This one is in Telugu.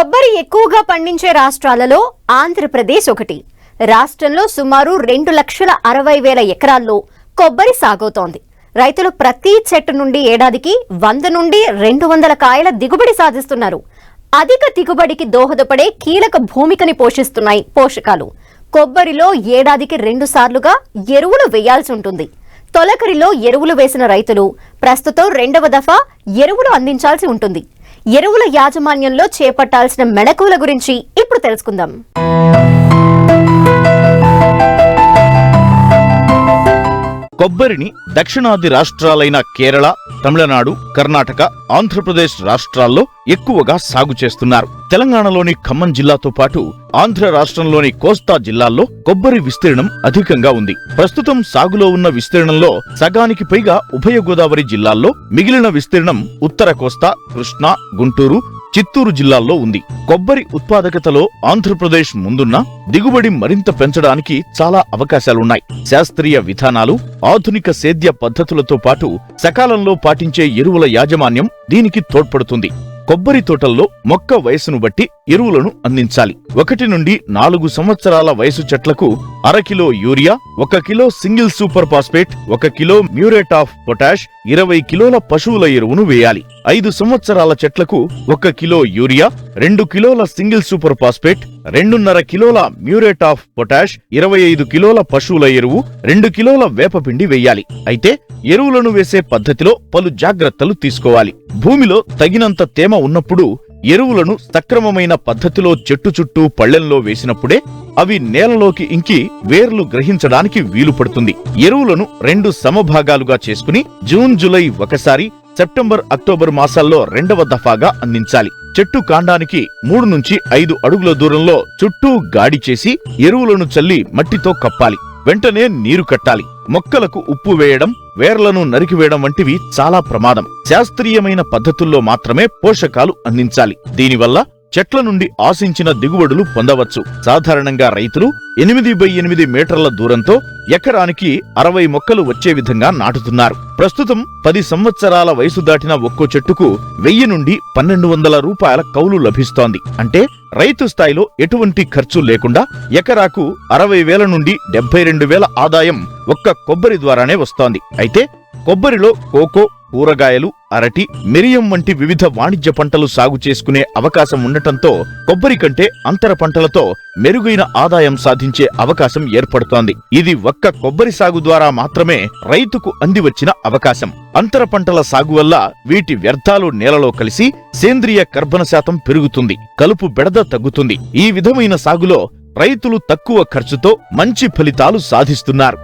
కొబ్బరి ఎక్కువగా పండించే రాష్ట్రాలలో ఆంధ్రప్రదేశ్ ఒకటి. రాష్ట్రంలో సుమారు 2,60,000 ఎకరాల్లో కొబ్బరి సాగవుతోంది. రైతులు ప్రతి చెట్టు నుండి ఏడాదికి 100 నుండి 200 కాయల దిగుబడి సాధిస్తున్నారు. అధిక దిగుబడికి దోహదపడే కీలక భూమికని పోషిస్తున్నాయి పోషకాలు. కొబ్బరిలో ఏడాదికి 2 సార్లుగా ఎరువులు వేయాల్సి ఉంటుంది. తొలకరిలో ఎరువులు వేసిన రైతులు ప్రస్తుతం 2వ దఫా ఎరువులు అందించాల్సి ఉంటుంది. ఎరువుల యాజమాన్యంలో చేపట్టాల్సిన మెళకువల గురించి ఇప్పుడు తెలుసుకుందాం. కొబ్బరిని దక్షిణాది రాష్ట్రాలైన కేరళ, తమిళనాడు, కర్ణాటక, ఆంధ్రప్రదేశ్ రాష్ట్రాల్లో ఎక్కువగా సాగు చేస్తున్నారు. తెలంగాణలోని ఖమ్మం జిల్లాతో పాటు ఆంధ్ర రాష్ట్రంలోని కోస్తా జిల్లాల్లో కొబ్బరి విస్తీర్ణం అధికంగా ఉంది. ప్రస్తుతం సాగులో ఉన్న విస్తీర్ణంలో సగానికి పైగా ఉభయ గోదావరి జిల్లాల్లో, మిగిలిన విస్తీర్ణం ఉత్తర కోస్తా, కృష్ణా, గుంటూరు, చిత్తూరు జిల్లాల్లో ఉంది. కొబ్బరి ఉత్పాదకతలో ఆంధ్రప్రదేశ్ ముందున్న దిగుబడి మరింత పెంచడానికి చాలా అవకాశాలున్నాయి. శాస్త్రీయ విధానాలు, ఆధునిక సేద్య పద్ధతులతో పాటు సకాలంలో పాటించే ఎరువుల యాజమాన్యం దీనికి తోడ్పడుతుంది. కొబ్బరి తోటల్లో మొక్క వయసును బట్టి ఎరువులను అందించాలి. 1 నుండి 4 సంవత్సరాల వయసు చెట్లకు 1/2 kilo urea, 1 kilo single super phosphate, 1 kilo muriate of potash, 20 కిలోల పశువుల ఎరువును వేయాలి. 5 సంవత్సరాల చెట్లకు 1 కిలో యూరియా, 2 కిలోల సింగిల్ సూపర్ ఫాస్ఫేట్, 2.5 కిలోల మ్యూరేట్ ఆఫ్ పొటాష్, 25 కిలోల పశువుల ఎరువు, 2 కిలోల వేపపిండి వేయాలి. అయితే ఎరువులను వేసే పద్ధతిలో పలు జాగ్రత్తలు తీసుకోవాలి. భూమిలో తగినంత తేమ ఉన్నప్పుడు ఎరువులను సక్రమమైన పద్ధతిలో చెట్టు చుట్టూ పళ్లెంలో వేసినప్పుడే అవి నేలలోకి ఇంకి వేర్లు గ్రహించడానికి వీలు పడుతుంది. ఎరువులను 2 సమభాగాలుగా చేసుకుని జూన్, జూలై ఒకసారి, సెప్టెంబర్, అక్టోబర్ మాసాల్లో 2వ దఫాగా అందించాలి. చెట్టు కాండానికి 3 నుంచి 5 అడుగుల దూరంలో చుట్టూ గాడి చేసి ఎరువులను చల్లి మట్టితో కప్పాలి. వెంటనే నీరు కట్టాలి. మొక్కలకు ఉప్పు వేయడం, వేర్లను నరికివేయడం వంటివి చాలా ప్రమాదం. శాస్త్రీయమైన పద్ధతుల్లో మాత్రమే పోషకాలు అందించాలి. దీనివల్ల చెట్ల నుండి ఆశించిన దిగుబడులు పొందవచ్చు. సాధారణంగా రైతులు 8x8 మీటర్ల దూరంతో ఎకరానికి 60 మొక్కలు వచ్చే విధంగా నాటుతున్నారు. ప్రస్తుతం 10 సంవత్సరాల వయసు దాటిన ఒక్కో చెట్టుకు 1000 నుండి 1200 రూపాయల కౌలు లభిస్తోంది. అంటే రైతు స్థాయిలో ఎటువంటి ఖర్చు లేకుండా ఎకరాకు 60,000 నుండి 72,000 ఆదాయం ఒక్క కొబ్బరి ద్వారానే వస్తోంది. అయితే కొబ్బరిలో కోకో, కూరగాయలు, అరటి, మిరియం వంటి వివిధ వాణిజ్య పంటలు సాగు చేసుకునే అవకాశం ఉండటంతో కొబ్బరి కంటే అంతర పంటలతో మెరుగైన ఆదాయం సాధించే అవకాశం ఏర్పడుతోంది. ఇది ఒక్క కొబ్బరి సాగు ద్వారా మాత్రమే రైతుకు అందివచ్చిన అవకాశం. అంతర పంటల సాగు వల్ల వీటి వ్యర్థాలు నేలలో కలిసి సేంద్రియ కర్బన శాతం పెరుగుతుంది, కలుపు బెడద తగ్గుతుంది. ఈ విధమైన సాగులో రైతులు తక్కువ ఖర్చుతో మంచి ఫలితాలు సాధిస్తున్నారు.